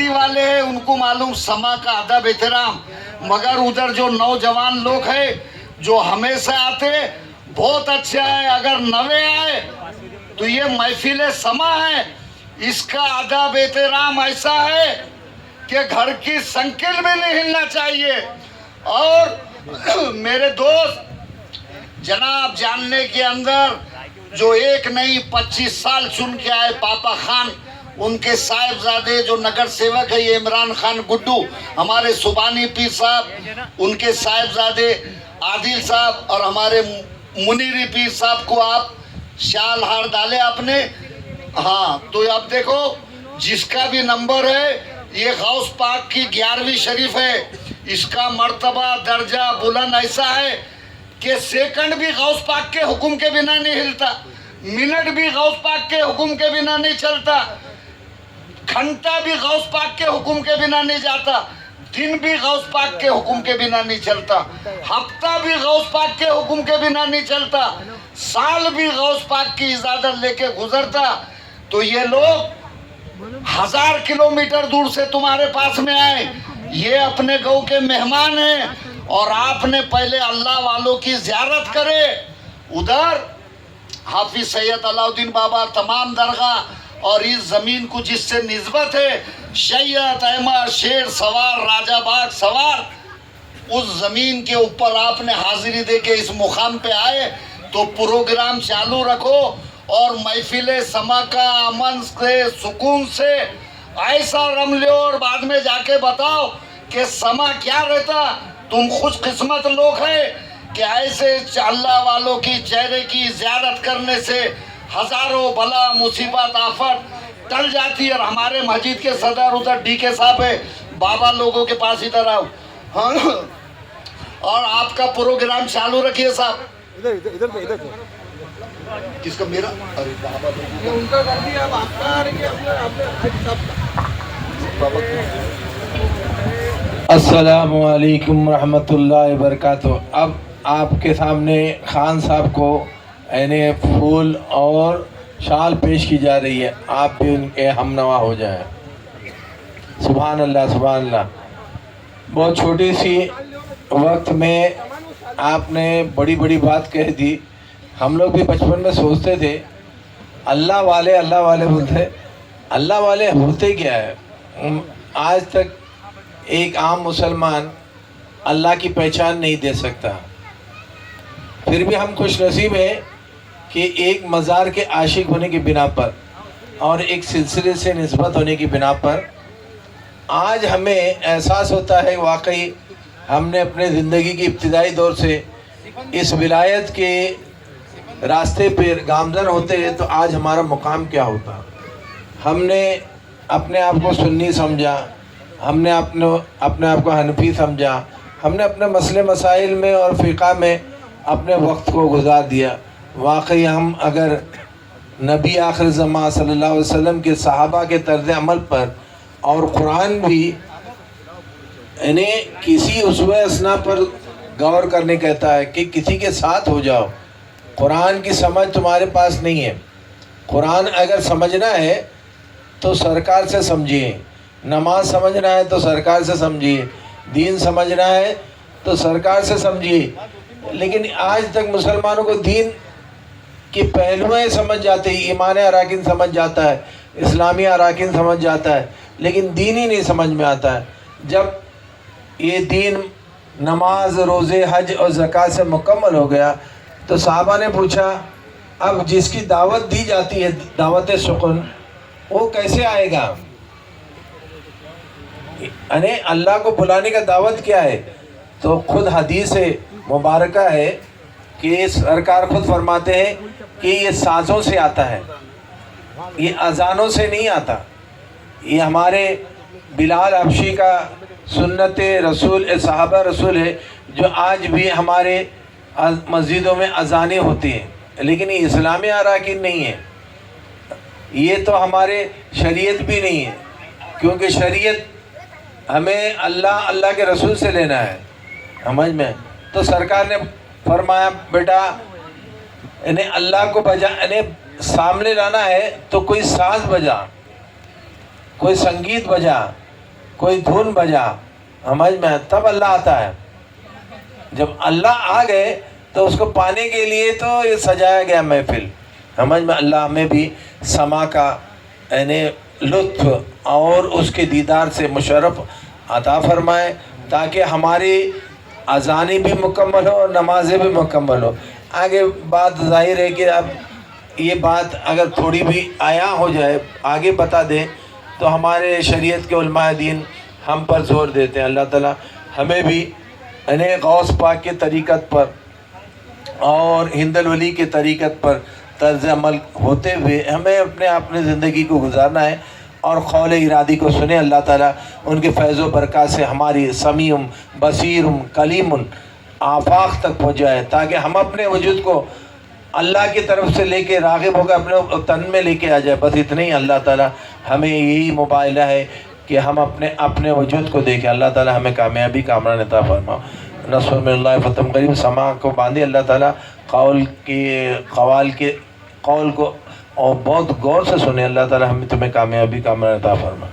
शादी वाले हैं उनको मालूम समा का अदब एहतराम, मगर उधर जो नौजवान लोग हैं जो हमेशा आते बहुत अच्छा है, अगर नवे आए तो ये महफिल समा है, इसका अदब एहतराम ऐसा है कि घर की संकिल में नहीं हिलना चाहिए। और मेरे दोस्त जनाब जानने के अंदर जो एक नहीं 25 साल चुन के आए पापा खान, उनके साहिबजादे जो नगर सेवक है ये इमरान खान गुड्डू, हमारे सुबानी पीर साहब, उनके साहिबजादे आदिल साहब और हमारे मुनीरी पीर साहब को आप शाल हार डाले आपने। हाँ तो अब देखो जिसका भी नंबर है, ये गौस पाक की 11वीं शरीफ है, इसका मर्तबा दर्जा बुलंद ऐसा है कि सेकंड भी गौस पाक के हुक्म के बिना नहीं हिलता, मिनट भी गौस पाक के हुक्म के बिना नहीं चलता, घंटा भी गौस पाक के हुक्म के बिना नहीं जाता, दिन भी गौस पाक के हुक्म के बिना नहीं चलता, हफ्ता भी गौस पाक के हुक्म के बिना नहीं चलता, साल भी गौस पाक की इजाजत लेके गुजरता। तो ये लोग 1000 किलोमीटर दूर से तुम्हारे पास में आए, ये अपने गाँव के मेहमान हैं और आपने पहले अल्लाह वालों की ज़ियारत करे। उधर हाफिज सैयद अलाउद्दीन बाबा तमाम दरगाह और इस ज़मीन को जिससे निस्बत है, सैयद अहमद शेर सवार राजा बाग सवार, उस ज़मीन के ऊपर आपने हाजिरी दे के इस मुकाम पे आए, तो प्रोग्राम चालू रखो और महफिल समा का अमन से सुकून से ऐसा रम लो और बाद में जाके बताओ कि समा क्या रहता। तुम खुशकिस्मत लोग हैं कि ऐसे अल्लाह वालों की चेहरे की ज़ियारत करने से हज़ारों बला मुसीबत आफत टल जाती है। और हमारे मस्जिद के सदर उधर डीके साहब है, बाबा लोगों के पास इधर आओ। हाँ और आपका प्रोग्राम चालू रखिए साहब। इधर किसका मेरा? अरे बाबा ये उनका कर दिया, अब आपका आ रही है। अस्सलामु अलैकुम रहमतुल्लाहि व बरकातुहू। अब आपके सामने खान साहब को यानी फूल और शाल पेश की जा रही है, आप भी उनके हमनवा हो जाएं। सुभान अल्लाह सुभान अल्लाह। बहुत छोटी सी वक्त में आपने बड़ी बड़ी बात कह दी। हम लोग भी बचपन में सोचते थे अल्लाह वाले बोलते, अल्लाह वाले होते क्या है। आज तक एक आम मुसलमान अल्लाह की पहचान नहीं दे सकता। फिर भी हम खुश नसीब है कि एक मज़ार के आशिक होने की बिना पर और एक सिलसिले से निस्बत होने की बिना पर आज हमें एहसास होता है वाकई हमने अपने ज़िंदगी की इब्तिदाई दौर से इस विलायत के रास्ते पर गामज़न होते हैं तो आज हमारा मुकाम क्या होता। हमने अपने आप को सुन्नी समझा, हमने अपने आप को हनफी समझा, हमने अपने मसले मसाइल में और फ़िक़ा में अपने वक्त को गुजार दिया। वाकई हम अगर नबी आखिर ज़मां सल्लल्लाहु अलैहि वसल्लम के सहाबा के तर्ज़ अमल पर और कुरान भी यानी किसी उसवे असना पर गौर करने कहता है कि किसी के साथ हो जाओ। कुरान की समझ तुम्हारे पास नहीं है। कुरान अगर समझना है तो सरकार से समझिए, नमाज समझना है तो सरकार से समझिए, दीन समझना है तो सरकार से समझिए। लेकिन आज तक मुसलमानों को दीन के पहलुएँ समझ जाते हैं, ईमान अराकिन समझ जाता है, इस्लामी अराकिन समझ जाता है, लेकिन दीन ही नहीं समझ में आता है। जब ये दीन नमाज रोज़े हज और ज़कात से मुकम्मल हो गया तो साहबा ने पूछा अब जिसकी दावत दी जाती है दावत सुकून वो कैसे आएगा। यानी अल्लाह को बुलाने का दावत क्या है। तो खुद हदीस मुबारका है कि सरकार खुद फरमाते हैं कि ये साज़ों से आता है, ये अजानों से नहीं आता। ये हमारे बिलाल हबशी का सुन्नत रसूल सहाबा रसूल है जो आज भी हमारे मस्जिदों में अजानें होती हैं, लेकिन ये इस्लामी अराकीन नहीं है। ये तो हमारे शरीयत भी नहीं है, क्योंकि शरीयत हमें अल्लाह के रसूल से लेना है, समझ में। तो सरकार ने फरमाया बेटा इन्हें अल्लाह को बजा इन्हें सामने लाना है तो कोई साज बजा, कोई संगीत बजा, کوئی دھن بجا سمجھ میں، تب اللہ آتا ہے. جب اللہ آ گئے تو اس کو پانے کے لیے تو یہ سجایا گیا محفل. سمجھ میں. اللہ ہمیں بھی سما کا یعنی لطف اور اس کے دیدار سے مشرف عطا فرمائے، تاکہ ہماری اذانیں بھی مکمل ہو اور نمازیں بھی مکمل ہو. آگے بات ظاہر ہے کہ اب یہ بات اگر تھوڑی بھی عیاں ہو جائے آگے بتا دیں تو ہمارے شریعت کے علماء دین ہم پر زور دیتے ہیں. اللہ تعالیٰ ہمیں بھی یعنی غوث پاک کے طریقت پر اور ہند الولی کے طریقت پر طرز عمل ہوتے ہوئے ہمیں اپنے زندگی کو گزارنا ہے، اور قول ارادی کو سنیں. اللہ تعالیٰ ان کے فیض و برکات سے ہماری سمیعم بصیرم کلیم آفاق تک پہنچ جائے، تاکہ ہم اپنے وجود کو اللہ کی طرف سے لے کے راغب ہو کر اپنے تن میں لے کے آ جائے. بس اتنا ہی. اللہ تعالیٰ ہمیں یہی مبادلہ ہے کہ ہم اپنے وجود کو دیکھیں. اللہ تعالیٰ ہمیں کامیابی کامران عطا فرما. نصر من اللہ فتح قریب. سما کو باندھے. اللہ تعالیٰ قول کو اور بہت غور سے سنیں. اللہ تعالیٰ ہمیں تمہیں کامیابی کامران عطا فرما.